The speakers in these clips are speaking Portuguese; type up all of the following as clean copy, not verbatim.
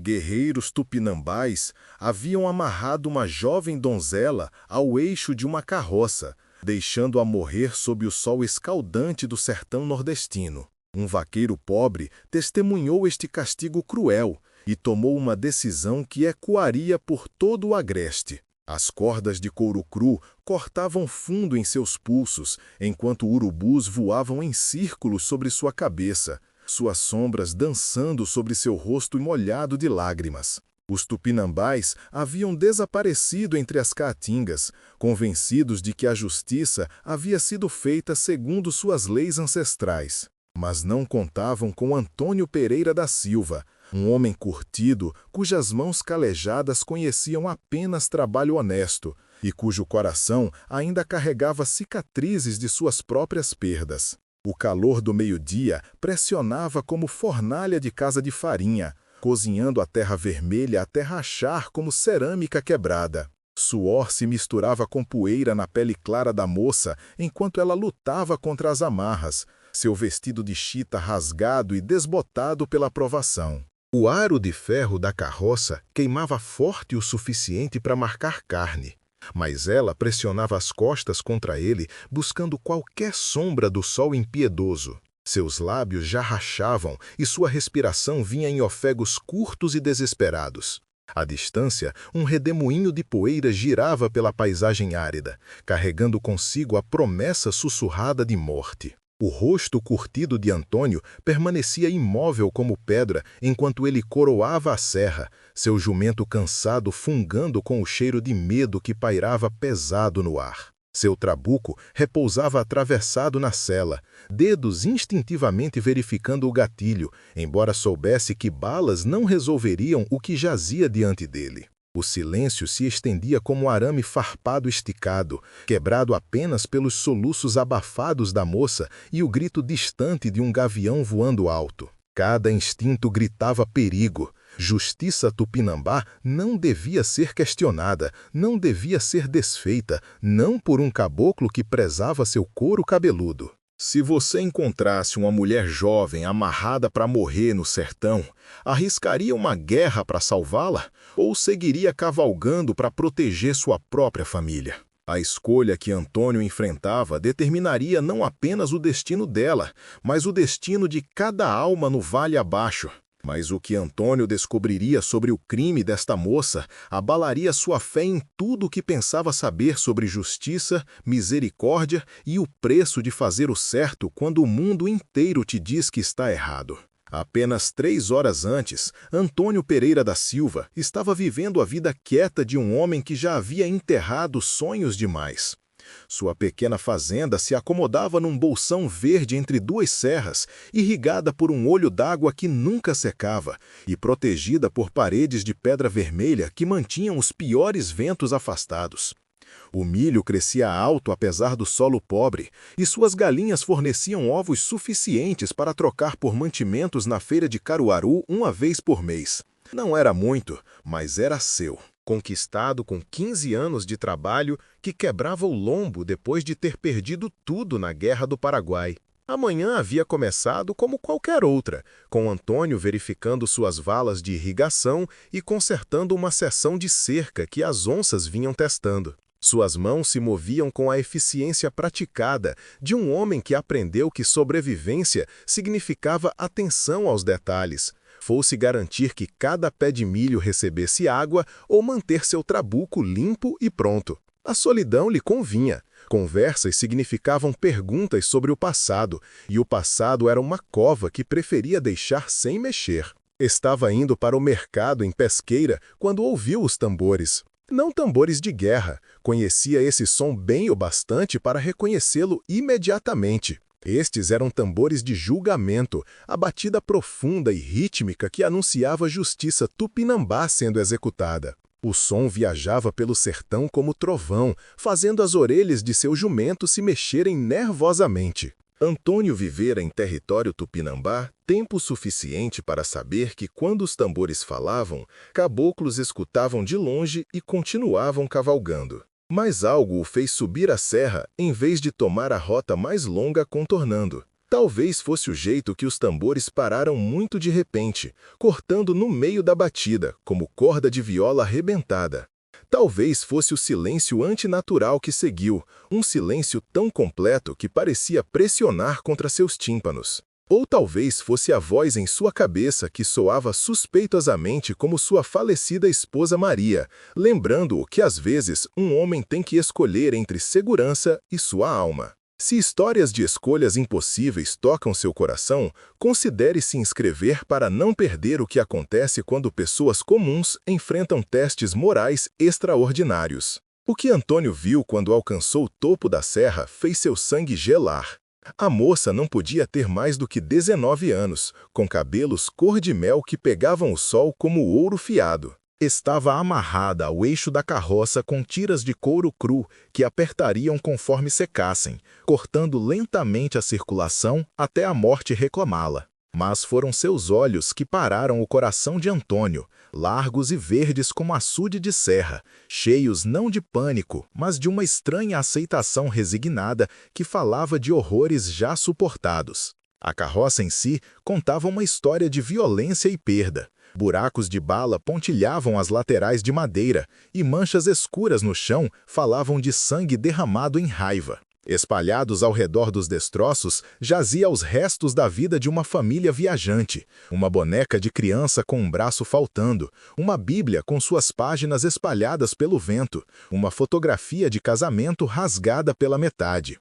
Guerreiros tupinambás haviam amarrado uma jovem donzela ao eixo de uma carroça, deixando-a morrer sob o sol escaldante do sertão nordestino. Um vaqueiro pobre testemunhou este castigo cruel e tomou uma decisão que ecoaria por todo o agreste. As cordas de couro cru cortavam fundo em seus pulsos, enquanto urubus voavam em círculos sobre sua cabeça, suas sombras dançando sobre seu rosto molhado de lágrimas. Os tupinambás haviam desaparecido entre as caatingas, convencidos de que a justiça havia sido feita segundo suas leis ancestrais. Mas não contavam com Antônio Pereira da Silva, um homem curtido cujas mãos calejadas conheciam apenas trabalho honesto e cujo coração ainda carregava cicatrizes de suas próprias perdas. O calor do meio-dia pressionava como fornalha de casa de farinha, cozinhando a terra vermelha até rachar como cerâmica quebrada. Suor se misturava com poeira na pele clara da moça enquanto ela lutava contra as amarras, seu vestido de chita rasgado e desbotado pela provação. O aro de ferro da carroça queimava forte o suficiente para marcar carne, mas ela pressionava as costas contra ele, buscando qualquer sombra do sol impiedoso. Seus lábios já rachavam e sua respiração vinha em ofegos curtos e desesperados. À distância, um redemoinho de poeira girava pela paisagem árida, carregando consigo a promessa sussurrada de morte. O rosto curtido de Antônio permanecia imóvel como pedra enquanto ele coroava a serra, seu jumento cansado fungando com o cheiro de medo que pairava pesado no ar. Seu trabuco repousava atravessado na sela, dedos instintivamente verificando o gatilho, embora soubesse que balas não resolveriam o que jazia diante dele. O silêncio se estendia como arame farpado esticado, quebrado apenas pelos soluços abafados da moça e o grito distante de um gavião voando alto. Cada instinto gritava perigo. Justiça tupinambá não devia ser questionada, não devia ser desfeita, não por um caboclo que prezava seu couro cabeludo. Se você encontrasse uma mulher jovem amarrada para morrer no sertão, arriscaria uma guerra para salvá-la ou seguiria cavalgando para proteger sua própria família? A escolha que Antônio enfrentava determinaria não apenas o destino dela, mas o destino de cada alma no vale abaixo. Mas o que Antônio descobriria sobre o crime desta moça abalaria sua fé em tudo o que pensava saber sobre justiça, misericórdia e o preço de fazer o certo quando o mundo inteiro te diz que está errado. Apenas 3 horas antes, Antônio Pereira da Silva estava vivendo a vida quieta de um homem que já havia enterrado sonhos demais. Sua pequena fazenda se acomodava num bolsão verde entre 2 serras, irrigada por um olho d'água que nunca secava e protegida por paredes de pedra vermelha que mantinham os piores ventos afastados. O milho crescia alto apesar do solo pobre, e suas galinhas forneciam ovos suficientes para trocar por mantimentos na feira de Caruaru uma vez por mês. Não era muito, mas era seu. Conquistado com 15 anos de trabalho que quebrava o lombo depois de ter perdido tudo na Guerra do Paraguai. A manhã havia começado como qualquer outra, com Antônio verificando suas valas de irrigação e consertando uma seção de cerca que as onças vinham testando. Suas mãos se moviam com a eficiência praticada de um homem que aprendeu que sobrevivência significava atenção aos detalhes, fosse garantir que cada pé de milho recebesse água ou manter seu trabuco limpo e pronto. A solidão lhe convinha. Conversas significavam perguntas sobre o passado, e o passado era uma cova que preferia deixar sem mexer. Estava indo para o mercado em Pesqueira quando ouviu os tambores. Não tambores de guerra, conhecia esse som bem o bastante para reconhecê-lo imediatamente. Estes eram tambores de julgamento, a batida profunda e rítmica que anunciava a justiça tupinambá sendo executada. O som viajava pelo sertão como trovão, fazendo as orelhas de seu jumento se mexerem nervosamente. Antônio vivera em território tupinambá tempo suficiente para saber que quando os tambores falavam, caboclos escutavam de longe e continuavam cavalgando. Mas algo o fez subir a serra em vez de tomar a rota mais longa contornando. Talvez fosse o jeito que os tambores pararam muito de repente, cortando no meio da batida, como corda de viola arrebentada. Talvez fosse o silêncio antinatural que seguiu, um silêncio tão completo que parecia pressionar contra seus tímpanos. Ou talvez fosse a voz em sua cabeça que soava suspeitosamente como sua falecida esposa Maria, lembrando-o que às vezes um homem tem que escolher entre segurança e sua alma. Se histórias de escolhas impossíveis tocam seu coração, considere se inscrever para não perder o que acontece quando pessoas comuns enfrentam testes morais extraordinários. O que Antônio viu quando alcançou o topo da serra fez seu sangue gelar. A moça não podia ter mais do que 19 anos, com cabelos cor de mel que pegavam o sol como ouro fiado. Estava amarrada ao eixo da carroça com tiras de couro cru que apertariam conforme secassem, cortando lentamente a circulação até a morte reclamá-la. Mas foram seus olhos que pararam o coração de Antônio, largos e verdes como açude de serra, cheios não de pânico, mas de uma estranha aceitação resignada que falava de horrores já suportados. A carroça em si contava uma história de violência e perda. Buracos de bala pontilhavam as laterais de madeira, e manchas escuras no chão falavam de sangue derramado em raiva. Espalhados ao redor dos destroços, jazia os restos da vida de uma família viajante, uma boneca de criança com um braço faltando, uma bíblia com suas páginas espalhadas pelo vento, uma fotografia de casamento rasgada pela metade.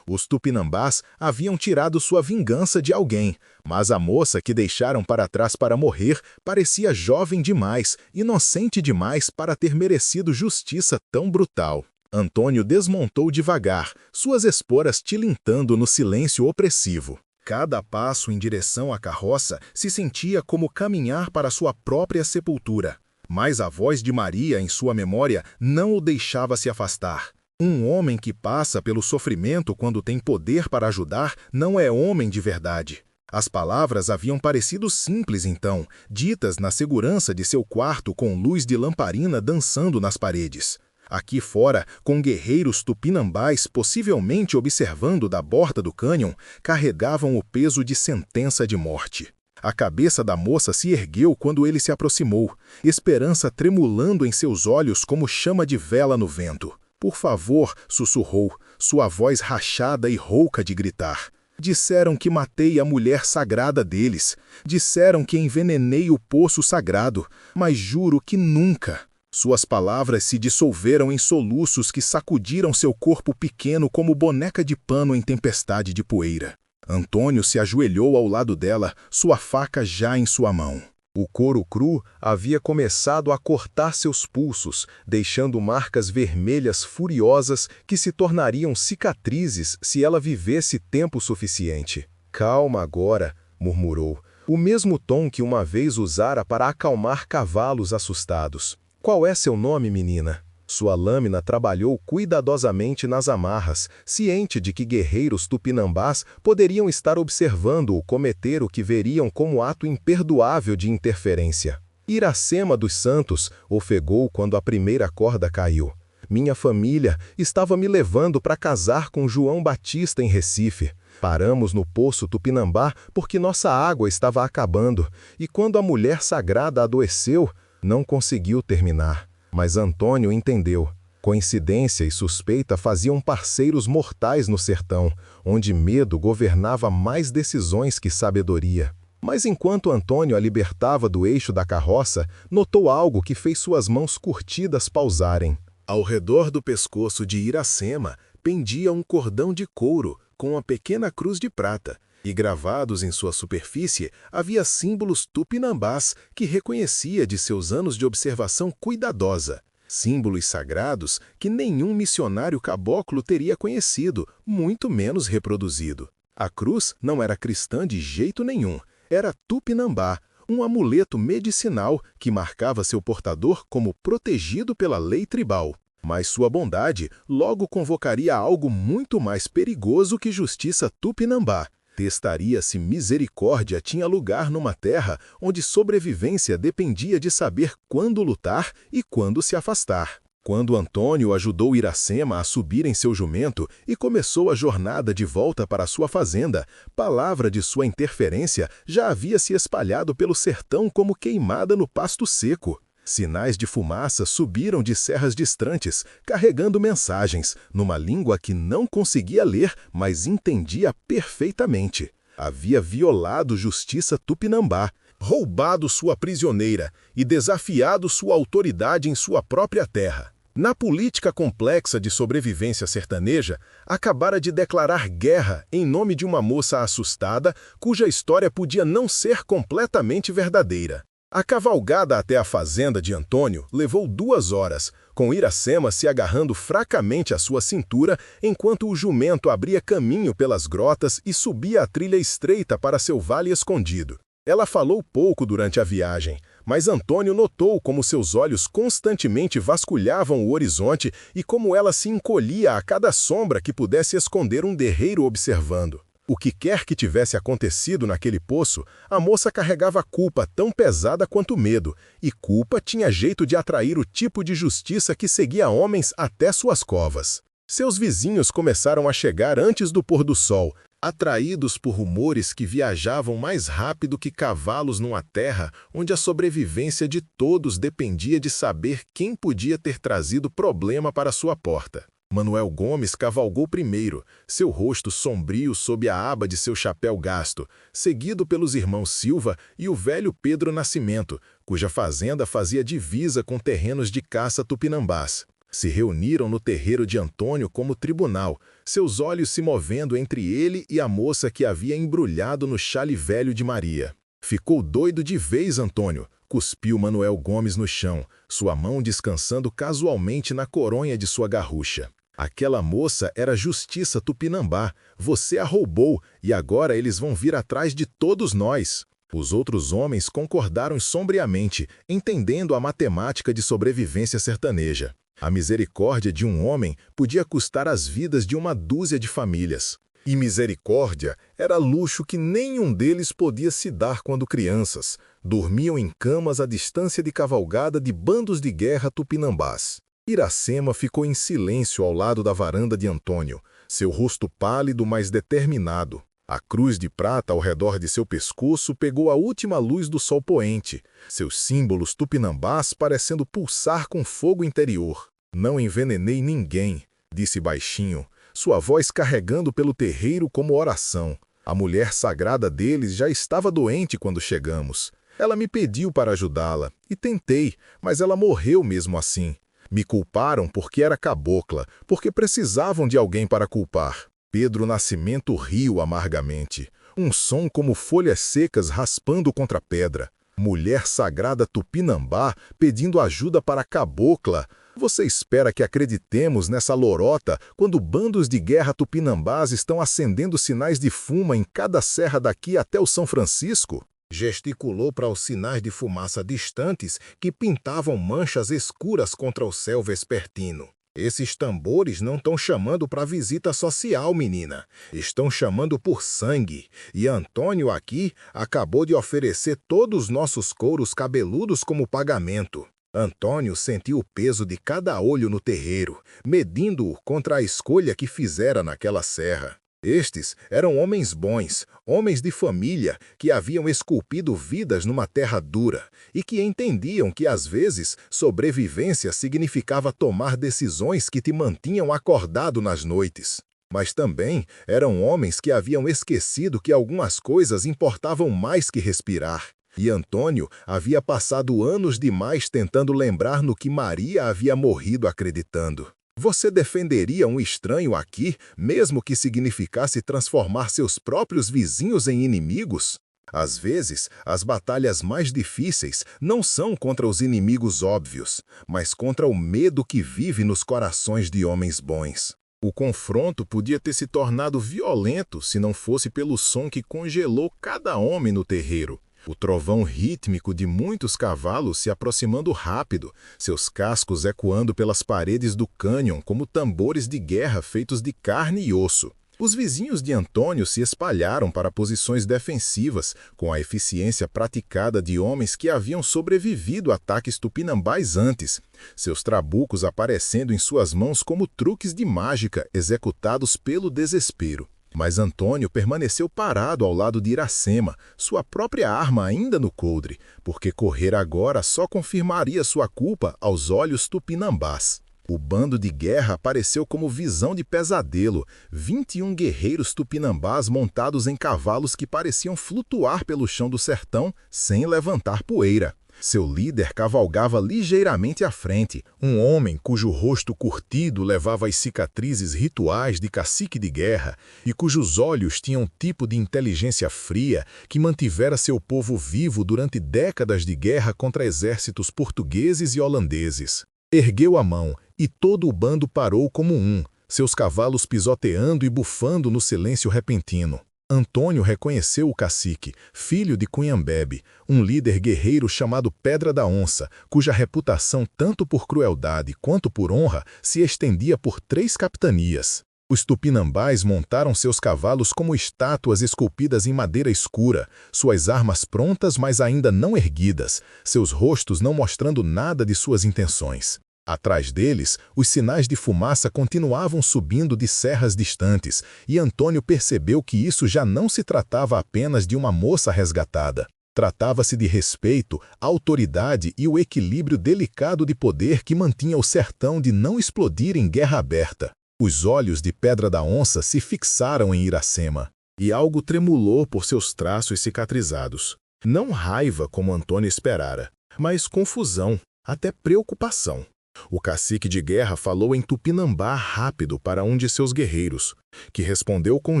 Os tupinambás haviam tirado sua vingança de alguém, mas a moça que deixaram para trás para morrer parecia jovem demais, inocente demais para ter merecido justiça tão brutal. Antônio desmontou devagar, suas esporas tilintando no silêncio opressivo. Cada passo em direção à carroça se sentia como caminhar para sua própria sepultura. Mas a voz de Maria em sua memória não o deixava se afastar. Um homem que passa pelo sofrimento quando tem poder para ajudar não é homem de verdade. As palavras haviam parecido simples então, ditas na segurança de seu quarto com luz de lamparina dançando nas paredes. Aqui fora, com guerreiros tupinambás possivelmente observando da borda do cânion, carregavam o peso de sentença de morte. A cabeça da moça se ergueu quando ele se aproximou, esperança tremulando em seus olhos como chama de vela no vento. Por favor, sussurrou, sua voz rachada e rouca de gritar. Disseram que matei a mulher sagrada deles. Disseram que envenenei o poço sagrado, mas juro que nunca. Suas palavras se dissolveram em soluços que sacudiram seu corpo pequeno como boneca de pano em tempestade de poeira. Antônio se ajoelhou ao lado dela, sua faca já em sua mão. O couro cru havia começado a cortar seus pulsos, deixando marcas vermelhas furiosas que se tornariam cicatrizes se ela vivesse tempo suficiente. Calma agora, murmurou, o mesmo tom que uma vez usara para acalmar cavalos assustados. Qual é seu nome, menina? Sua lâmina trabalhou cuidadosamente nas amarras, ciente de que guerreiros tupinambás poderiam estar observando-o cometer o que veriam como ato imperdoável de interferência. Iracema dos Santos, ofegou quando a primeira corda caiu. Minha família estava me levando para casar com João Batista em Recife. Paramos no poço Tupinambá porque nossa água estava acabando, e quando a mulher sagrada adoeceu, não conseguiu terminar. Mas Antônio entendeu. Coincidência e suspeita faziam parceiros mortais no sertão, onde medo governava mais decisões que sabedoria. Mas enquanto Antônio a libertava do eixo da carroça, notou algo que fez suas mãos curtidas pausarem. Ao redor do pescoço de Iracema pendia um cordão de couro com uma pequena cruz de prata, e gravados em sua superfície havia símbolos tupinambás que reconhecia de seus anos de observação cuidadosa. Símbolos sagrados que nenhum missionário caboclo teria conhecido, muito menos reproduzido. A cruz não era cristã de jeito nenhum, era tupinambá, um amuleto medicinal que marcava seu portador como protegido pela lei tribal. Mas sua bondade logo convocaria algo muito mais perigoso que justiça tupinambá. Testaria se misericórdia tinha lugar numa terra onde sobrevivência dependia de saber quando lutar e quando se afastar. Quando Antônio ajudou Iracema a subir em seu jumento e começou a jornada de volta para sua fazenda, palavra de sua interferência já havia se espalhado pelo sertão como queimada no pasto seco. Sinais de fumaça subiram de serras distantes, carregando mensagens, numa língua que não conseguia ler, mas entendia perfeitamente. Havia violado justiça Tupinambá, roubado sua prisioneira e desafiado sua autoridade em sua própria terra. Na política complexa de sobrevivência sertaneja, acabara de declarar guerra em nome de uma moça assustada, cuja história podia não ser completamente verdadeira. A cavalgada até a fazenda de Antônio levou 2 horas, com Iracema se agarrando fracamente à sua cintura, enquanto o jumento abria caminho pelas grotas e subia a trilha estreita para seu vale escondido. Ela falou pouco durante a viagem, mas Antônio notou como seus olhos constantemente vasculhavam o horizonte e como ela se encolhia a cada sombra que pudesse esconder um derreiro observando. O que quer que tivesse acontecido naquele poço, a moça carregava culpa tão pesada quanto medo, e culpa tinha jeito de atrair o tipo de justiça que seguia homens até suas covas. Seus vizinhos começaram a chegar antes do pôr do sol, atraídos por rumores que viajavam mais rápido que cavalos numa terra onde a sobrevivência de todos dependia de saber quem podia ter trazido problema para sua porta. Manuel Gomes cavalgou primeiro, seu rosto sombrio sob a aba de seu chapéu gasto, seguido pelos irmãos Silva e o velho Pedro Nascimento, cuja fazenda fazia divisa com terrenos de caça tupinambás. Se reuniram no terreiro de Antônio como tribunal, seus olhos se movendo entre ele e a moça que havia embrulhado no chale velho de Maria. Ficou doido de vez, Antônio, cuspiu Manuel Gomes no chão, sua mão descansando casualmente na coronha de sua garrucha. Aquela moça era justiça Tupinambá, você a roubou e agora eles vão vir atrás de todos nós. Os outros homens concordaram sombriamente, entendendo a matemática de sobrevivência sertaneja. A misericórdia de um homem podia custar as vidas de uma dúzia de famílias. E misericórdia era luxo que nenhum deles podia se dar quando crianças. Dormiam em camas à distância de cavalgada de bandos de guerra tupinambás. Iracema ficou em silêncio ao lado da varanda de Antônio, seu rosto pálido, mas determinado. A cruz de prata ao redor de seu pescoço pegou a última luz do sol poente, seus símbolos tupinambás parecendo pulsar com fogo interior. Não envenenei ninguém, disse baixinho, sua voz carregando pelo terreiro como oração. A mulher sagrada deles já estava doente quando chegamos. Ela me pediu para ajudá-la, e tentei, mas ela morreu mesmo assim. Me culparam porque era cabocla, porque precisavam de alguém para culpar. Pedro Nascimento riu amargamente. Um som como folhas secas raspando contra pedra. Mulher sagrada Tupinambá pedindo ajuda para a cabocla. Você espera que acreditemos nessa lorota quando bandos de guerra tupinambás estão acendendo sinais de fuma em cada serra daqui até o São Francisco? Gesticulou para os sinais de fumaça distantes que pintavam manchas escuras contra o céu vespertino. Esses tambores não estão chamando para visita social, menina. Estão chamando por sangue. E Antônio aqui acabou de oferecer todos os nossos couros cabeludos como pagamento. Antônio sentiu o peso de cada olho no terreiro, medindo-o contra a escolha que fizera naquela serra. Estes eram homens bons, homens de família, que haviam esculpido vidas numa terra dura e que entendiam que, às vezes, sobrevivência significava tomar decisões que te mantinham acordado nas noites. Mas também eram homens que haviam esquecido que algumas coisas importavam mais que respirar. E Antônio havia passado anos demais tentando lembrar no que Maria havia morrido acreditando. Você defenderia um estranho aqui, mesmo que significasse transformar seus próprios vizinhos em inimigos? Às vezes, as batalhas mais difíceis não são contra os inimigos óbvios, mas contra o medo que vive nos corações de homens bons. O confronto podia ter se tornado violento se não fosse pelo som que congelou cada homem no terreiro. O trovão rítmico de muitos cavalos se aproximando rápido, seus cascos ecoando pelas paredes do cânion como tambores de guerra feitos de carne e osso. Os vizinhos de Antônio se espalharam para posições defensivas, com a eficiência praticada de homens que haviam sobrevivido a ataques tupinambás antes, seus trabucos aparecendo em suas mãos como truques de mágica executados pelo desespero. Mas Antônio permaneceu parado ao lado de Iracema, sua própria arma ainda no coldre, porque correr agora só confirmaria sua culpa aos olhos tupinambás. O bando de guerra apareceu como visão de pesadelo, 21 guerreiros tupinambás montados em cavalos que pareciam flutuar pelo chão do sertão sem levantar poeira. Seu líder cavalgava ligeiramente à frente, um homem cujo rosto curtido levava as cicatrizes rituais de cacique de guerra e cujos olhos tinham um tipo de inteligência fria que mantivera seu povo vivo durante décadas de guerra contra exércitos portugueses e holandeses. Ergueu a mão e todo o bando parou como um, seus cavalos pisoteando e bufando no silêncio repentino. Antônio reconheceu o cacique, filho de Cunhambebe, um líder guerreiro chamado Pedra da Onça, cuja reputação tanto por crueldade quanto por honra se estendia por 3 capitanias. Os tupinambás montaram seus cavalos como estátuas esculpidas em madeira escura, suas armas prontas mas ainda não erguidas, seus rostos não mostrando nada de suas intenções. Atrás deles, os sinais de fumaça continuavam subindo de serras distantes, e Antônio percebeu que isso já não se tratava apenas de uma moça resgatada. Tratava-se de respeito, autoridade e o equilíbrio delicado de poder que mantinha o sertão de não explodir em guerra aberta. Os olhos de Pedra da Onça se fixaram em Iracema, e algo tremulou por seus traços cicatrizados. Não raiva como Antônio esperara, mas confusão, até preocupação. O cacique de guerra falou em tupinambá rápido para um de seus guerreiros, que respondeu com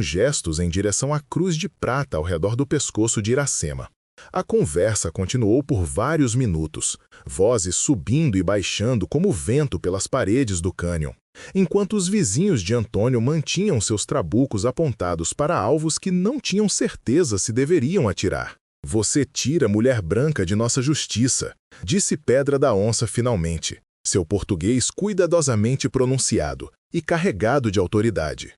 gestos em direção à cruz de prata ao redor do pescoço de Iracema. A conversa continuou por vários minutos, vozes subindo e baixando como vento pelas paredes do cânion, enquanto os vizinhos de Antônio mantinham seus trabucos apontados para alvos que não tinham certeza se deveriam atirar. "Você tira Mulher Branca de nossa justiça", disse Pedra da Onça finalmente, seu português cuidadosamente pronunciado e carregado de autoridade.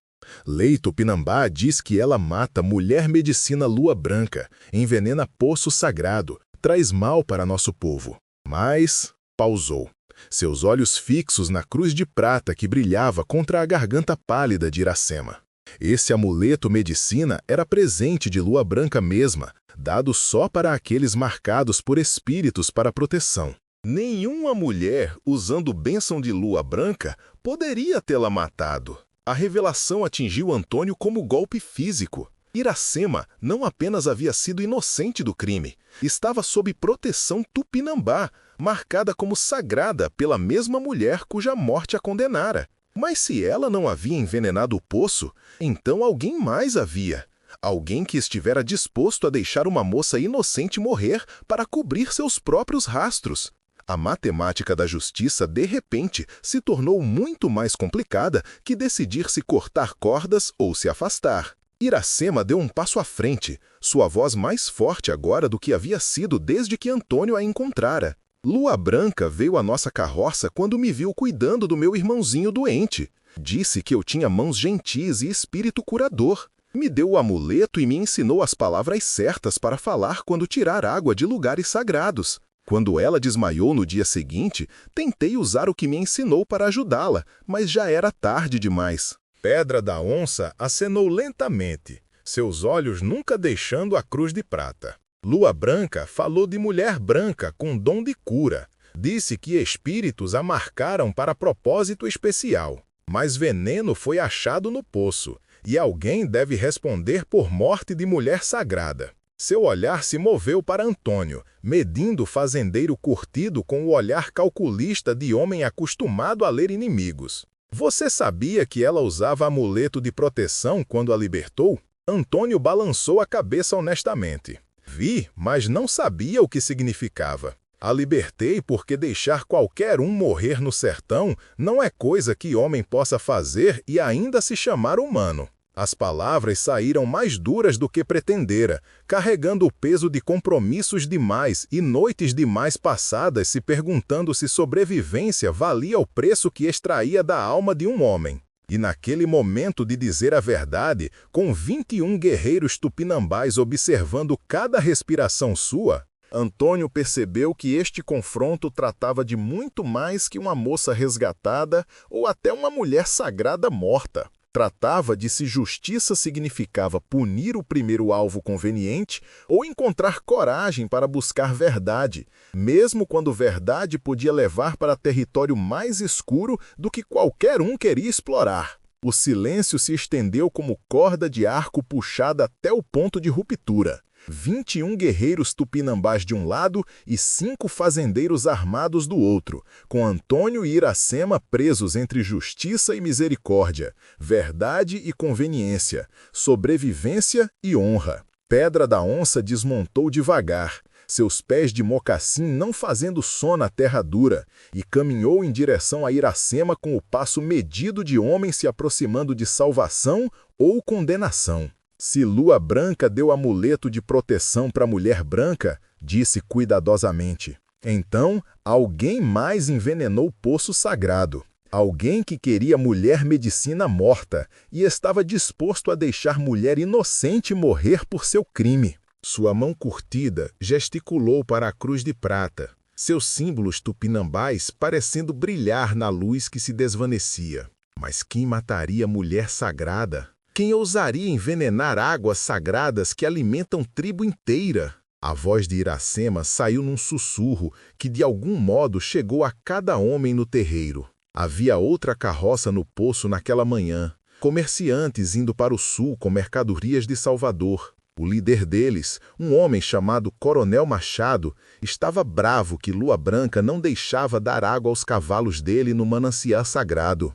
Lei Tupinambá diz que ela mata Mulher Medicina Lua Branca, envenena poço sagrado, traz mal para nosso povo. Mas... pausou, seus olhos fixos na cruz de prata que brilhava contra a garganta pálida de Iracema. Esse amuleto medicina era presente de Lua Branca mesma, dado só para aqueles marcados por espíritos para proteção. Nenhuma mulher, usando bênção de Lua Branca, poderia tê-la matado. A revelação atingiu Antônio como golpe físico. Iracema não apenas havia sido inocente do crime, estava sob proteção tupinambá, marcada como sagrada pela mesma mulher cuja morte a condenara. Mas se ela não havia envenenado o poço, então alguém mais havia. Alguém que estivera disposto a deixar uma moça inocente morrer para cobrir seus próprios rastros. A matemática da justiça, de repente, se tornou muito mais complicada que decidir se cortar cordas ou se afastar. Iracema deu um passo à frente, sua voz mais forte agora do que havia sido desde que Antônio a encontrara. "Lua Branca veio à nossa carroça quando me viu cuidando do meu irmãozinho doente. Disse que eu tinha mãos gentis e espírito curador. Me deu o amuleto e me ensinou as palavras certas para falar quando tirar água de lugares sagrados. Quando ela desmaiou no dia seguinte, tentei usar o que me ensinou para ajudá-la, mas já era tarde demais." Pedra da Onça acenou lentamente, seus olhos nunca deixando a cruz de prata. Lua Branca falou de Mulher Branca com dom de cura. Disse que espíritos a marcaram para propósito especial. Mas veneno foi achado no poço, e alguém deve responder por morte de mulher sagrada. Seu olhar se moveu para Antônio, medindo o fazendeiro curtido com o olhar calculista de homem acostumado a ler inimigos. "Você sabia que ela usava amuleto de proteção quando a libertou?" Antônio balançou a cabeça honestamente. "Vi, mas não sabia o que significava. A libertei porque deixar qualquer um morrer no sertão não é coisa que homem possa fazer e ainda se chamar humano." As palavras saíram mais duras do que pretendera, carregando o peso de compromissos demais e noites demais passadas se perguntando se sobrevivência valia o preço que extraía da alma de um homem. E naquele momento de dizer a verdade, com 21 guerreiros tupinambás observando cada respiração sua, Antônio percebeu que este confronto tratava de muito mais que uma moça resgatada ou até uma mulher sagrada morta. Tratava de se justiça significava punir o primeiro alvo conveniente ou encontrar coragem para buscar verdade, mesmo quando verdade podia levar para território mais escuro do que qualquer um queria explorar. O silêncio se estendeu como corda de arco puxada até o ponto de ruptura. 21 guerreiros tupinambás de um lado e 5 fazendeiros armados do outro, com Antônio e Iracema presos entre justiça e misericórdia, verdade e conveniência, sobrevivência e honra. Pedra da Onça desmontou devagar, seus pés de mocassim não fazendo som na terra dura, e caminhou em direção a Iracema com o passo medido de homem se aproximando de salvação ou condenação. Se Lua Branca deu amuleto de proteção para a mulher branca, disse cuidadosamente, então alguém mais envenenou o poço sagrado. Alguém que queria mulher medicina morta e estava disposto a deixar mulher inocente morrer por seu crime. Sua mão curtida gesticulou para a cruz de prata, seus símbolos tupinambás parecendo brilhar na luz que se desvanecia. Mas quem mataria mulher sagrada? Quem ousaria envenenar águas sagradas que alimentam tribo inteira? A voz de Iracema saiu num sussurro que de algum modo chegou a cada homem no terreiro. Havia outra carroça no poço naquela manhã, comerciantes indo para o sul com mercadorias de Salvador. O líder deles, um homem chamado Coronel Machado, estava bravo que Lua Branca não deixava dar água aos cavalos dele no manancial sagrado.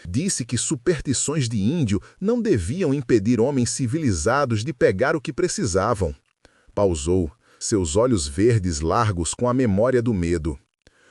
Disse que superstições de índio não deviam impedir homens civilizados de pegar o que precisavam. Pausou, seus olhos verdes largos com a memória do medo.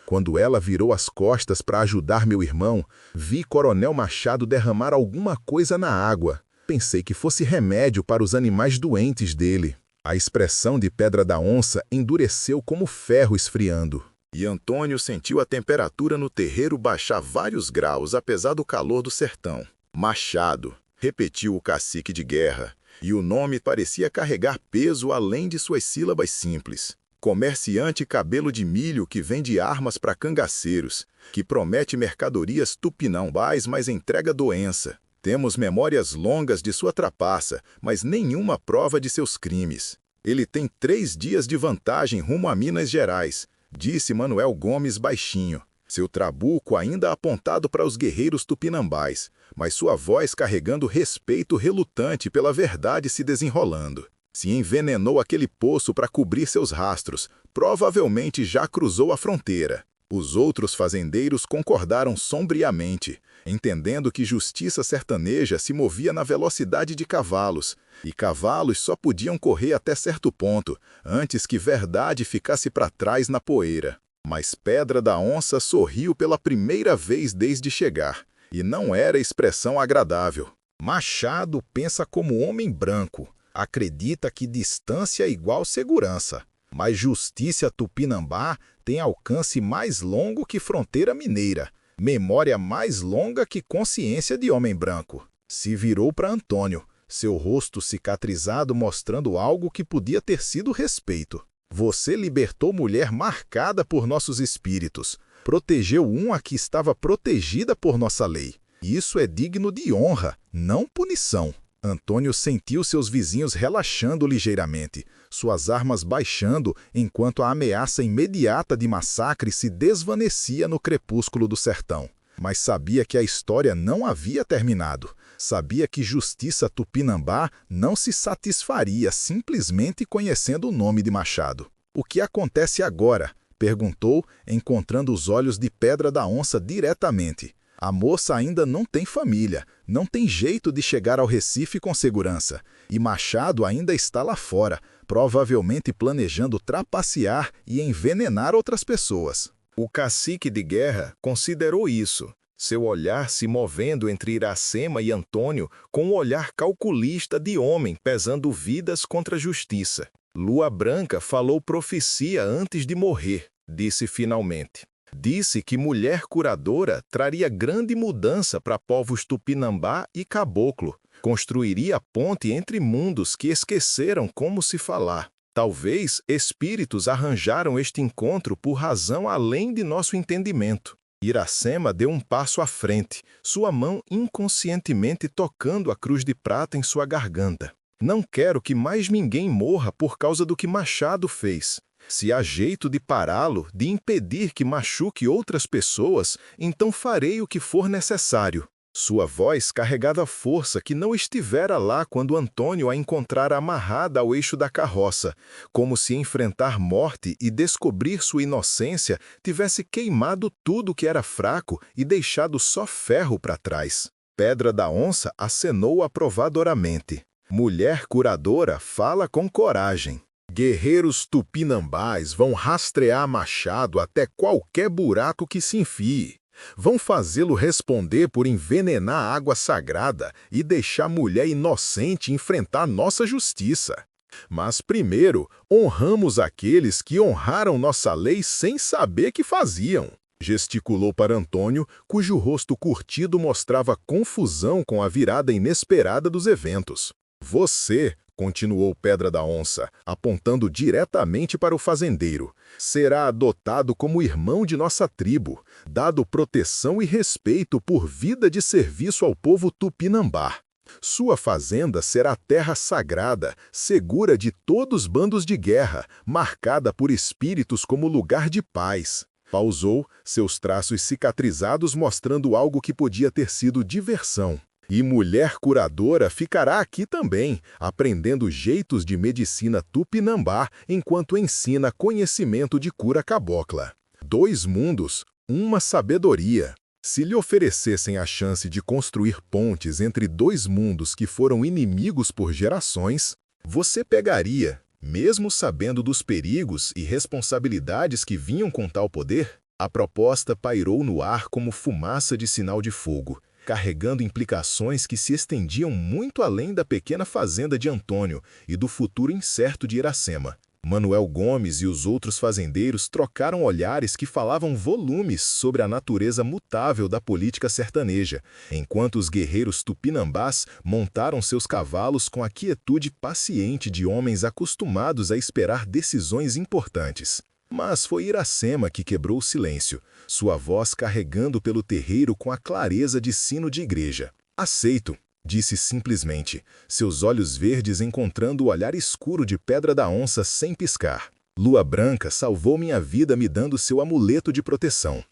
Quando ela virou as costas para ajudar meu irmão, vi Coronel Machado derramar alguma coisa na água. Pensei que fosse remédio para os animais doentes dele. A expressão de Pedra da Onça endureceu como ferro esfriando. E Antônio sentiu a temperatura no terreiro baixar vários graus, apesar do calor do sertão. Machado, repetiu o cacique de guerra, e o nome parecia carregar peso além de suas sílabas simples. Comerciante cabelo de milho que vende armas para cangaceiros, que promete mercadorias tupinambás, mas entrega doença. Temos memórias longas de sua trapaça, mas nenhuma prova de seus crimes. Ele tem 3 dias de vantagem rumo a Minas Gerais, disse Manuel Gomes baixinho, seu trabuco ainda apontado para os guerreiros tupinambás, mas sua voz carregando respeito relutante pela verdade se desenrolando. Se envenenou aquele poço para cobrir seus rastros, provavelmente já cruzou a fronteira. Os outros fazendeiros concordaram sombriamente, entendendo que justiça sertaneja se movia na velocidade de cavalos, e cavalos só podiam correr até certo ponto, antes que verdade ficasse para trás na poeira. Mas Pedra da Onça sorriu pela primeira vez desde chegar, e não era expressão agradável. Machado pensa como homem branco, acredita que distância é igual segurança, mas justiça tupinambá tem alcance mais longo que fronteira mineira, memória mais longa que consciência de homem branco. Se virou para Antônio, seu rosto cicatrizado mostrando algo que podia ter sido respeito. Você libertou mulher marcada por nossos espíritos, protegeu uma que estava protegida por nossa lei. Isso é digno de honra, não punição. Antônio sentiu seus vizinhos relaxando ligeiramente, suas armas baixando enquanto a ameaça imediata de massacre se desvanecia no crepúsculo do sertão. Mas sabia que a história não havia terminado. Sabia que justiça tupinambá não se satisfaria simplesmente conhecendo o nome de Machado. O que acontece agora? Perguntou, encontrando os olhos de Pedra da Onça diretamente. A moça ainda não tem família, não tem jeito de chegar ao Recife com segurança. E Machado ainda está lá fora, provavelmente planejando trapacear e envenenar outras pessoas. O cacique de guerra considerou isso, seu olhar se movendo entre Iracema e Antônio com um olhar calculista de homem pesando vidas contra a justiça. Lua Branca falou profecia antes de morrer, disse finalmente. Disse que mulher curadora traria grande mudança para povos Tupinambá e Caboclo. Construiria ponte entre mundos que esqueceram como se falar. Talvez espíritos arranjaram este encontro por razão além de nosso entendimento. Iracema deu um passo à frente, sua mão inconscientemente tocando a cruz de prata em sua garganta. Não quero que mais ninguém morra por causa do que Machado fez. Se há jeito de pará-lo, de impedir que machuque outras pessoas, então farei o que for necessário. Sua voz carregava força que não estivera lá quando Antônio a encontrara amarrada ao eixo da carroça, como se enfrentar morte e descobrir sua inocência tivesse queimado tudo que era fraco e deixado só ferro para trás. Pedra da Onça acenou aprovadoramente. Mulher curadora fala com coragem. Guerreiros tupinambás vão rastrear Machado até qualquer buraco que se enfie. Vão fazê-lo responder por envenenar a água sagrada e deixar mulher inocente enfrentar nossa justiça. Mas primeiro, honramos aqueles que honraram nossa lei sem saber que faziam. Gesticulou para Antônio, cujo rosto curtido mostrava confusão com a virada inesperada dos eventos. Você, continuou Pedra da Onça, apontando diretamente para o fazendeiro, será adotado como irmão de nossa tribo, dado proteção e respeito por vida de serviço ao povo Tupinambá. Sua fazenda será terra sagrada, segura de todos os bandos de guerra, marcada por espíritos como lugar de paz. Pausou, seus traços cicatrizados mostrando algo que podia ter sido diversão. E mulher curadora ficará aqui também, aprendendo jeitos de medicina tupinambá enquanto ensina conhecimento de cura cabocla. 2 mundos, uma sabedoria. Se lhe oferecessem a chance de construir pontes entre 2 mundos que foram inimigos por gerações, você pegaria, mesmo sabendo dos perigos e responsabilidades que vinham com tal poder? A proposta pairou no ar como fumaça de sinal de fogo, carregando implicações que se estendiam muito além da pequena fazenda de Antônio e do futuro incerto de Iracema. Manuel Gomes e os outros fazendeiros trocaram olhares que falavam volumes sobre a natureza mutável da política sertaneja, enquanto os guerreiros tupinambás montaram seus cavalos com a quietude paciente de homens acostumados a esperar decisões importantes. Mas foi Iracema que quebrou o silêncio, sua voz carregando pelo terreiro com a clareza de sino de igreja. Aceito, disse simplesmente, seus olhos verdes encontrando o olhar escuro de Pedra da Onça sem piscar. Lua Branca salvou minha vida me dando seu amuleto de proteção.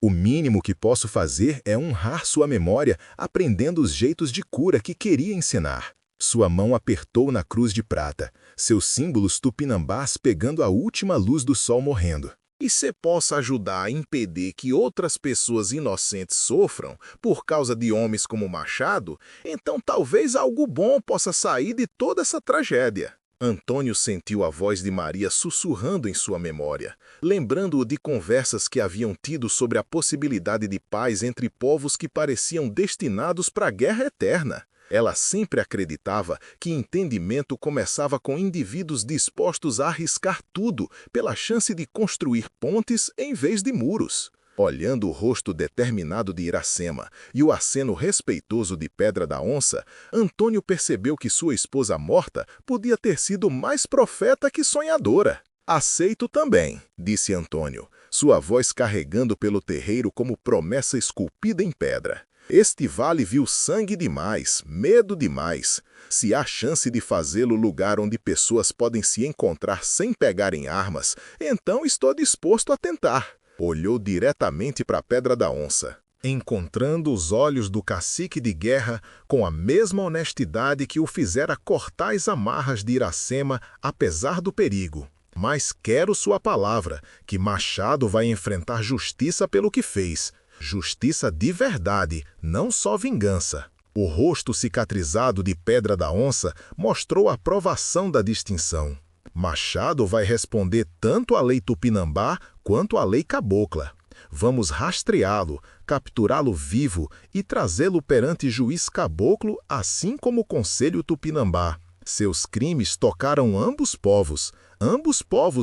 O mínimo que posso fazer é honrar sua memória aprendendo os jeitos de cura que queria ensinar. Sua mão apertou na cruz de prata, seus símbolos tupinambás pegando a última luz do sol morrendo. E se possa ajudar a impedir que outras pessoas inocentes sofram por causa de homens como Machado, então talvez algo bom possa sair de toda essa tragédia. Antônio sentiu a voz de Maria sussurrando em sua memória, lembrando-o de conversas que haviam tido sobre a possibilidade de paz entre povos que pareciam destinados para a guerra eterna. Ela sempre acreditava que entendimento começava com indivíduos dispostos a arriscar tudo pela chance de construir pontes em vez de muros. Olhando o rosto determinado de Iracema e o aceno respeitoso de Pedra da Onça, Antônio percebeu que sua esposa morta podia ter sido mais profeta que sonhadora. Aceito também, disse Antônio, sua voz carregando pelo terreiro como promessa esculpida em pedra. Este vale viu sangue demais, medo demais. Se há chance de fazê-lo lugar onde pessoas podem se encontrar sem pegarem armas, então estou disposto a tentar. Olhou diretamente para a Pedra da Onça, encontrando os olhos do cacique de guerra com a mesma honestidade que o fizera cortar as amarras de Iracema apesar do perigo. Mas quero sua palavra, que Machado vai enfrentar justiça pelo que fez. Justiça de verdade, não só vingança. O rosto cicatrizado de Pedra da Onça mostrou a aprovação da distinção. Machado vai responder tanto à lei tupinambá quanto à lei cabocla. Vamos rastreá-lo, capturá-lo vivo e trazê-lo perante juiz caboclo, assim como o conselho tupinambá. Seus crimes tocaram ambos povos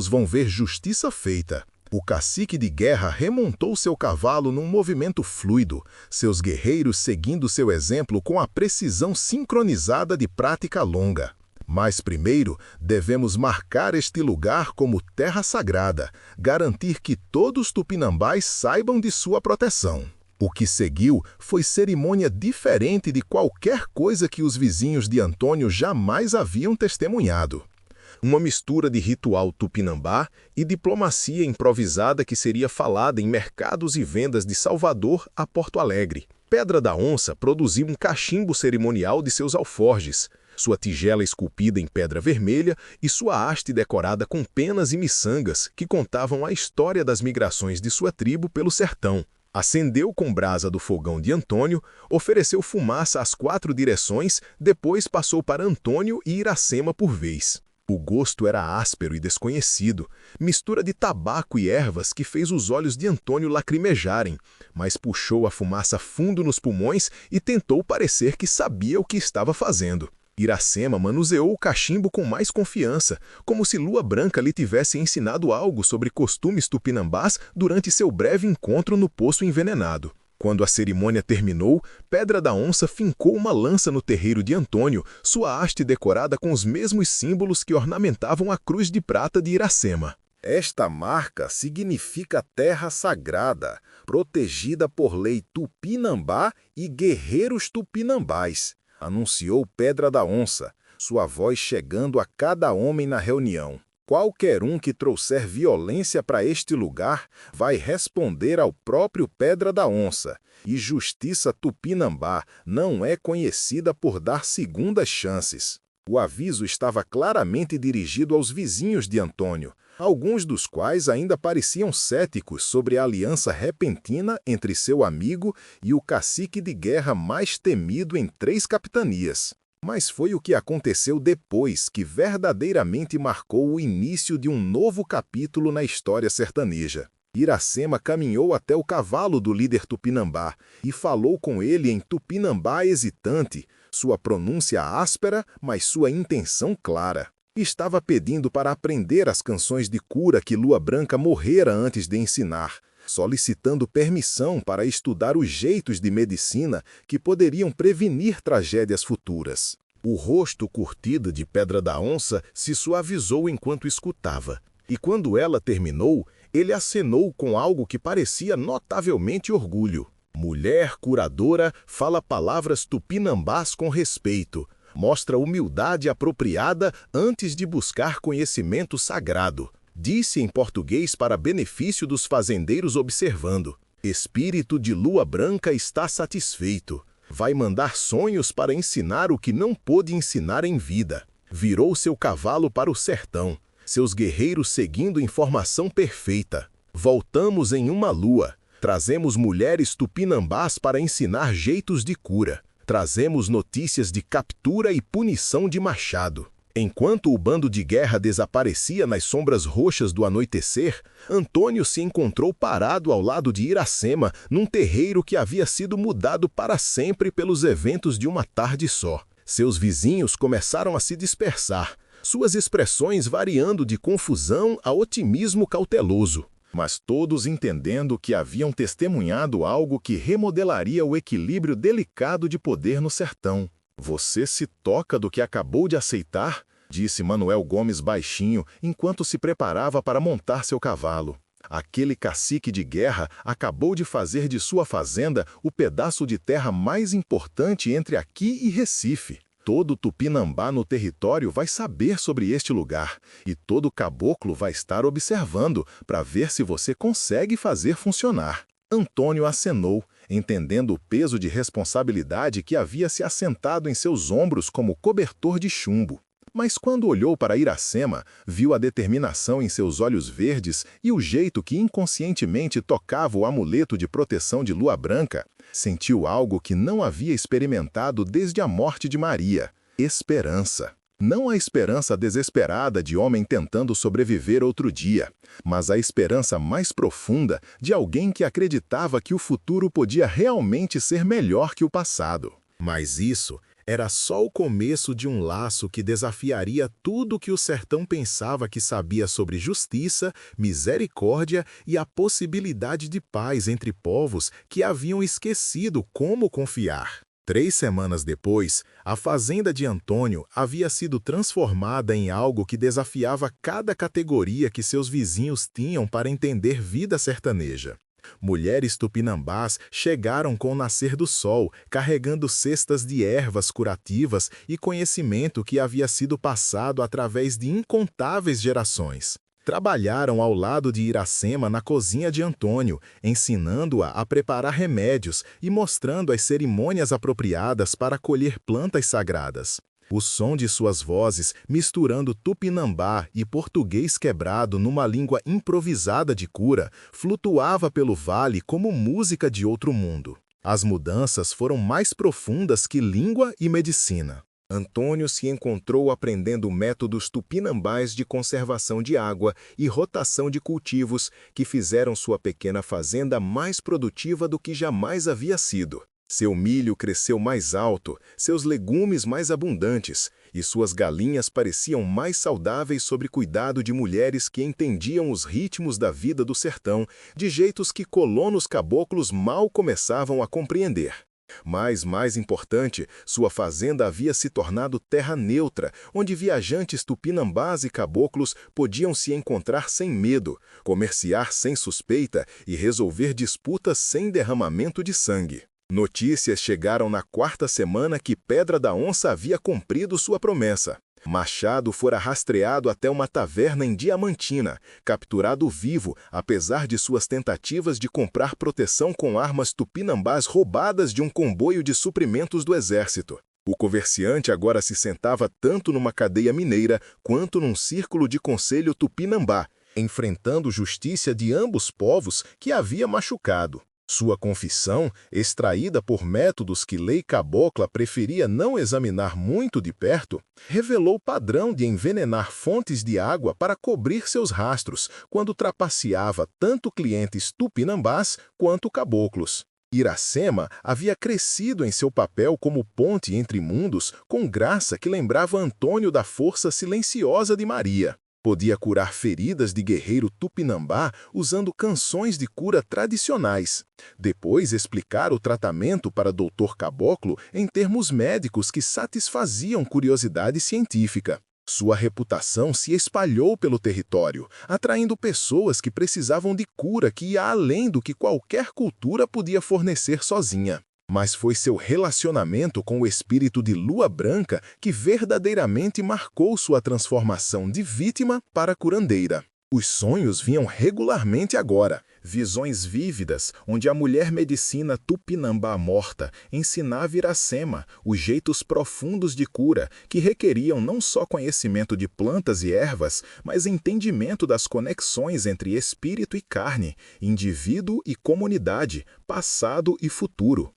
vão ver justiça feita. O cacique de guerra remontou seu cavalo num movimento fluido, seus guerreiros seguindo seu exemplo com a precisão sincronizada de prática longa. Mas primeiro, devemos marcar este lugar como terra sagrada, garantir que todos os tupinambás saibam de sua proteção. O que seguiu foi cerimônia diferente de qualquer coisa que os vizinhos de Antônio jamais haviam testemunhado. Uma mistura de ritual tupinambá e diplomacia improvisada que seria falada em mercados e vendas de Salvador a Porto Alegre. Pedra da Onça produziu um cachimbo cerimonial de seus alforjes, sua tigela esculpida em pedra vermelha e sua haste decorada com penas e miçangas que contavam a história das migrações de sua tribo pelo sertão. Acendeu com brasa do fogão de Antônio, ofereceu fumaça às 4 direções, depois passou para Antônio e Iracema por vez. O gosto era áspero e desconhecido, mistura de tabaco e ervas que fez os olhos de Antônio lacrimejarem, mas puxou a fumaça fundo nos pulmões e tentou parecer que sabia o que estava fazendo. Iracema manuseou o cachimbo com mais confiança, como se Lua Branca lhe tivesse ensinado algo sobre costumes tupinambás durante seu breve encontro no poço envenenado. Quando a cerimônia terminou, Pedra da Onça fincou uma lança no terreiro de Antônio, sua haste decorada com os mesmos símbolos que ornamentavam a cruz de prata de Iracema. Esta marca significa terra sagrada, protegida por lei tupinambá e guerreiros tupinambás, anunciou Pedra da Onça, sua voz chegando a cada homem na reunião. Qualquer um que trouxer violência para este lugar vai responder ao próprio Pedra da Onça, e justiça tupinambá não é conhecida por dar segundas chances. O aviso estava claramente dirigido aos vizinhos de Antônio, alguns dos quais ainda pareciam céticos sobre a aliança repentina entre seu amigo e o cacique de guerra mais temido em 3 capitanias. Mas foi o que aconteceu depois que verdadeiramente marcou o início de um novo capítulo na história sertaneja. Iracema caminhou até o cavalo do líder tupinambá e falou com ele em tupinambá hesitante, sua pronúncia áspera, mas sua intenção clara. Estava pedindo para aprender as canções de cura que Lua Branca morrera antes de ensinar, solicitando permissão para estudar os jeitos de medicina que poderiam prevenir tragédias futuras. O rosto curtido de Pedra da Onça se suavizou enquanto escutava, e quando ela terminou, ele acenou com algo que parecia notavelmente orgulho. Mulher curadora fala palavras tupinambás com respeito, mostra humildade apropriada antes de buscar conhecimento sagrado. Disse em português para benefício dos fazendeiros observando. Espírito de Lua Branca está satisfeito. Vai mandar sonhos para ensinar o que não pôde ensinar em vida. Virou seu cavalo para o sertão, seus guerreiros seguindo informação perfeita. Voltamos em uma lua. Trazemos mulheres tupinambás para ensinar jeitos de cura. Trazemos notícias de captura e punição de machado. Enquanto o bando de guerra desaparecia nas sombras roxas do anoitecer, Antônio se encontrou parado ao lado de Iracema, num terreiro que havia sido mudado para sempre pelos eventos de uma tarde só. Seus vizinhos começaram a se dispersar, suas expressões variando de confusão a otimismo cauteloso, mas todos entendendo que haviam testemunhado algo que remodelaria o equilíbrio delicado de poder no sertão. Você se toca do que acabou de aceitar? Disse Manuel Gomes baixinho, enquanto se preparava para montar seu cavalo. Aquele cacique de guerra acabou de fazer de sua fazenda o pedaço de terra mais importante entre aqui e Recife. Todo tupinambá no território vai saber sobre este lugar, e todo caboclo vai estar observando para ver se você consegue fazer funcionar. Antônio acenou, entendendo o peso de responsabilidade que havia se assentado em seus ombros como cobertor de chumbo. Mas quando olhou para Iracema, viu a determinação em seus olhos verdes e o jeito que inconscientemente tocava o amuleto de proteção de Lua Branca, sentiu algo que não havia experimentado desde a morte de Maria: esperança. Não a esperança desesperada de homem tentando sobreviver outro dia, mas a esperança mais profunda de alguém que acreditava que o futuro podia realmente ser melhor que o passado. Mas isso Era só o começo de um laço que desafiaria tudo que o sertão pensava que sabia sobre justiça, misericórdia e a possibilidade de paz entre povos que haviam esquecido como confiar. 3 semanas depois, a fazenda de Antônio havia sido transformada em algo que desafiava cada categoria que seus vizinhos tinham para entender vida sertaneja. Mulheres tupinambás chegaram com o nascer do sol, carregando cestas de ervas curativas e conhecimento que havia sido passado através de incontáveis gerações. Trabalharam ao lado de Iracema na cozinha de Antônio, ensinando-a a preparar remédios e mostrando as cerimônias apropriadas para colher plantas sagradas. O som de suas vozes, misturando tupinambá e português quebrado numa língua improvisada de cura, flutuava pelo vale como música de outro mundo. As mudanças foram mais profundas que língua e medicina. Antônio se encontrou aprendendo métodos tupinambás de conservação de água e rotação de cultivos que fizeram sua pequena fazenda mais produtiva do que jamais havia sido. Seu milho cresceu mais alto, seus legumes mais abundantes, e suas galinhas pareciam mais saudáveis sob cuidado de mulheres que entendiam os ritmos da vida do sertão, de jeitos que colonos caboclos mal começavam a compreender. Mas, mais importante, sua fazenda havia se tornado terra neutra, onde viajantes tupinambás e caboclos podiam se encontrar sem medo, comerciar sem suspeita e resolver disputas sem derramamento de sangue. Notícias chegaram na 4ª semana que Pedra da Onça havia cumprido sua promessa. Machado fora rastreado até uma taverna em Diamantina, capturado vivo, apesar de suas tentativas de comprar proteção com armas tupinambás roubadas de um comboio de suprimentos do exército. O comerciante agora se sentava tanto numa cadeia mineira quanto num círculo de conselho tupinambá, enfrentando justiça de ambos povos que havia machucado. Sua confissão, extraída por métodos que lei cabocla preferia não examinar muito de perto, revelou o padrão de envenenar fontes de água para cobrir seus rastros, quando trapaceava tanto clientes tupinambás quanto caboclos. Iracema havia crescido em seu papel como ponte entre mundos com graça que lembrava Antônio da força silenciosa de Maria. Podia curar feridas de guerreiro tupinambá usando canções de cura tradicionais. Depois explicar o tratamento para doutor caboclo em termos médicos que satisfaziam curiosidade científica. Sua reputação se espalhou pelo território, atraindo pessoas que precisavam de cura que ia além do que qualquer cultura podia fornecer sozinha. Mas foi seu relacionamento com o espírito de Lua Branca que verdadeiramente marcou sua transformação de vítima para curandeira. Os sonhos vinham regularmente agora, visões vívidas, onde a mulher medicina tupinambá morta ensinava Iracema os jeitos profundos de cura que requeriam não só conhecimento de plantas e ervas, mas entendimento das conexões entre espírito e carne, indivíduo e comunidade, passado e futuro.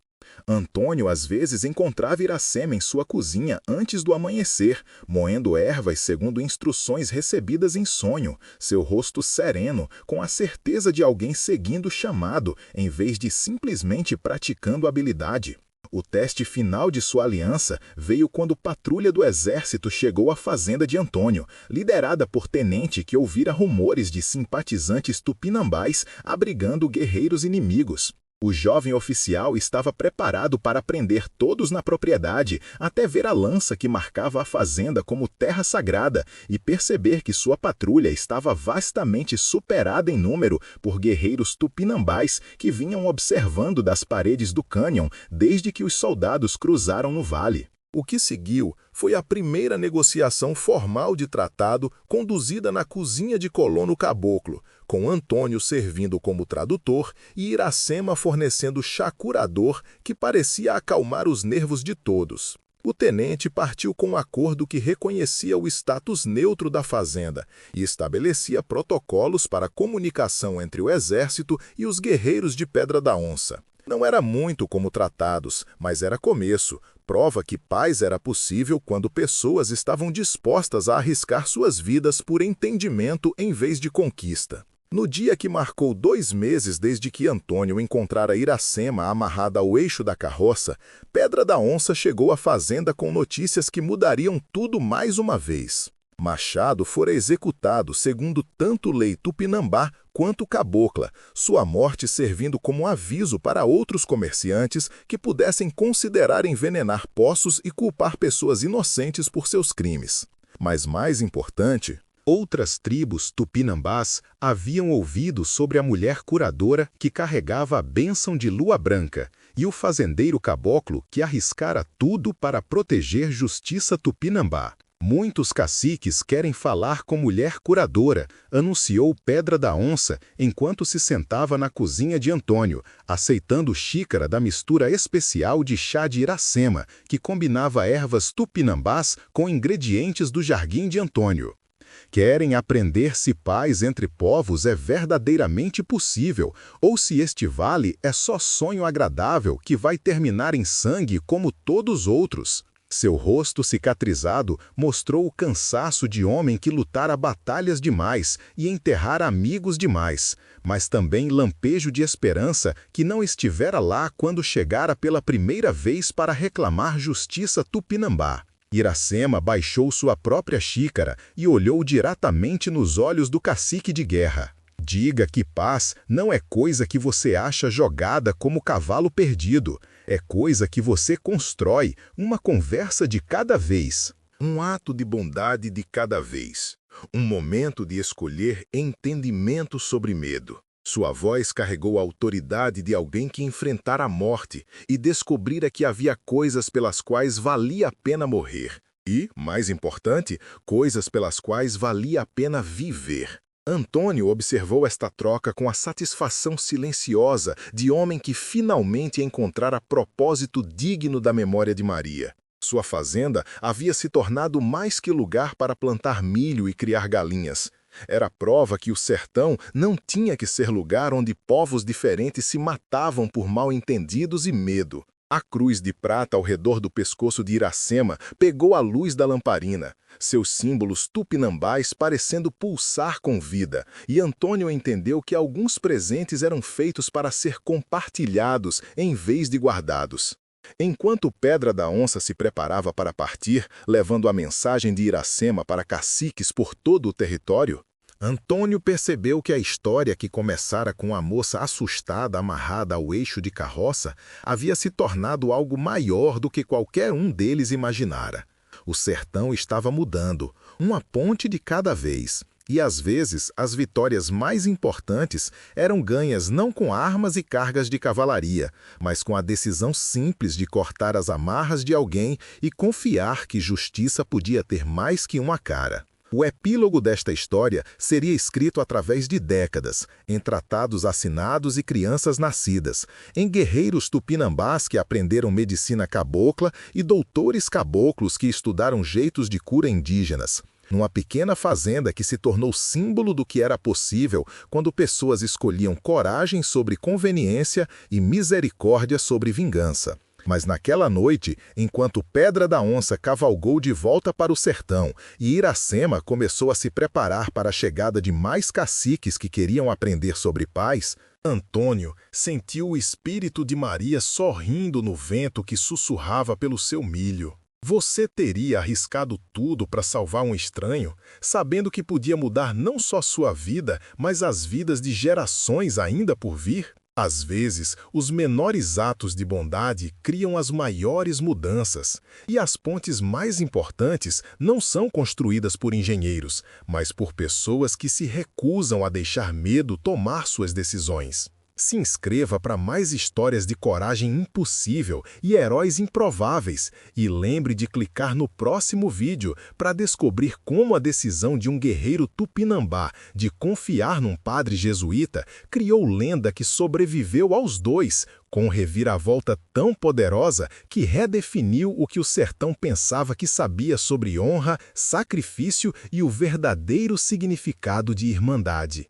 Antônio às vezes encontrava Iracema em sua cozinha antes do amanhecer, moendo ervas segundo instruções recebidas em sonho, seu rosto sereno, com a certeza de alguém seguindo o chamado, em vez de simplesmente praticando a habilidade. O teste final de sua aliança veio quando patrulha do exército chegou à fazenda de Antônio, liderada por tenente que ouvira rumores de simpatizantes tupinambás abrigando guerreiros inimigos. O jovem oficial estava preparado para prender todos na propriedade, até ver a lança que marcava a fazenda como terra sagrada e perceber que sua patrulha estava vastamente superada em número por guerreiros tupinambás que vinham observando das paredes do cânion desde que os soldados cruzaram no vale. O que seguiu foi a primeira negociação formal de tratado conduzida na cozinha de colono caboclo, com Antônio servindo como tradutor e Iracema fornecendo chá curador que parecia acalmar os nervos de todos. O tenente partiu com um acordo que reconhecia o status neutro da fazenda e estabelecia protocolos para a comunicação entre o exército e os guerreiros de Pedra da Onça. Não era muito como tratados, mas era começo, prova que paz era possível quando pessoas estavam dispostas a arriscar suas vidas por entendimento em vez de conquista. No dia que marcou 2 meses desde que Antônio encontrara Iracema amarrada ao eixo da carroça, Pedra da Onça chegou à fazenda com notícias que mudariam tudo mais uma vez. Machado fora executado segundo tanto lei Tupinambá quanto cabocla, sua morte servindo como aviso para outros comerciantes que pudessem considerar envenenar poços e culpar pessoas inocentes por seus crimes. Mas mais importante, outras tribos tupinambás haviam ouvido sobre a mulher curadora que carregava a bênção de Lua Branca e o fazendeiro caboclo que arriscara tudo para proteger Justiça Tupinambá. Muitos caciques querem falar com mulher curadora, anunciou Pedra da Onça enquanto se sentava na cozinha de Antônio, aceitando xícara da mistura especial de chá de Iracema, que combinava ervas tupinambás com ingredientes do jardim de Antônio. Querem aprender se paz entre povos é verdadeiramente possível, ou se este vale é só sonho agradável que vai terminar em sangue como todos os outros. Seu rosto cicatrizado mostrou o cansaço de homem que lutara batalhas demais e enterrara amigos demais, mas também lampejo de esperança que não estivera lá quando chegara pela primeira vez para reclamar Justiça Tupinambá. Iracema baixou sua própria xícara e olhou diretamente nos olhos do cacique de guerra. Diga que paz não é coisa que você acha jogada como cavalo perdido. É coisa que você constrói, uma conversa de cada vez. Um ato de bondade de cada vez. Um momento de escolher entendimento sobre medo. Sua voz carregou a autoridade de alguém que enfrentara a morte e descobrira que havia coisas pelas quais valia a pena morrer. E, mais importante, coisas pelas quais valia a pena viver. Antônio observou esta troca com a satisfação silenciosa de homem que finalmente encontrara propósito digno da memória de Maria. Sua fazenda havia se tornado mais que lugar para plantar milho e criar galinhas. Era prova que o sertão não tinha que ser lugar onde povos diferentes se matavam por mal-entendidos e medo. A cruz de prata ao redor do pescoço de Iracema pegou a luz da lamparina, seus símbolos tupinambás parecendo pulsar com vida, e Antônio entendeu que alguns presentes eram feitos para ser compartilhados em vez de guardados. Enquanto Pedra da Onça se preparava para partir, levando a mensagem de Iracema para caciques por todo o território, Antônio percebeu que a história que começara com a moça assustada amarrada ao eixo de carroça havia se tornado algo maior do que qualquer um deles imaginara. O sertão estava mudando, uma ponte de cada vez, e às vezes as vitórias mais importantes eram ganhas não com armas e cargas de cavalaria, mas com a decisão simples de cortar as amarras de alguém e confiar que justiça podia ter mais que uma cara. O epílogo desta história seria escrito através de décadas, em tratados assinados e crianças nascidas, em guerreiros tupinambás que aprenderam medicina cabocla e doutores caboclos que estudaram jeitos de cura indígenas. Numa pequena fazenda que se tornou símbolo do que era possível quando pessoas escolhiam coragem sobre conveniência e misericórdia sobre vingança. Mas naquela noite, enquanto Pedra da Onça cavalgou de volta para o sertão e Iracema começou a se preparar para a chegada de mais caciques que queriam aprender sobre paz, Antônio sentiu o espírito de Maria sorrindo no vento que sussurrava pelo seu milho. Você teria arriscado tudo para salvar um estranho, sabendo que podia mudar não só sua vida, mas as vidas de gerações ainda por vir? Às vezes, os menores atos de bondade criam as maiores mudanças, e as pontes mais importantes não são construídas por engenheiros, mas por pessoas que se recusam a deixar medo tomar suas decisões. Se inscreva para mais histórias de coragem impossível e heróis improváveis, e lembre de clicar no próximo vídeo para descobrir como a decisão de um guerreiro tupinambá de confiar num padre jesuíta criou lenda que sobreviveu aos dois, com reviravolta tão poderosa que redefiniu o que o sertão pensava que sabia sobre honra, sacrifício e o verdadeiro significado de irmandade.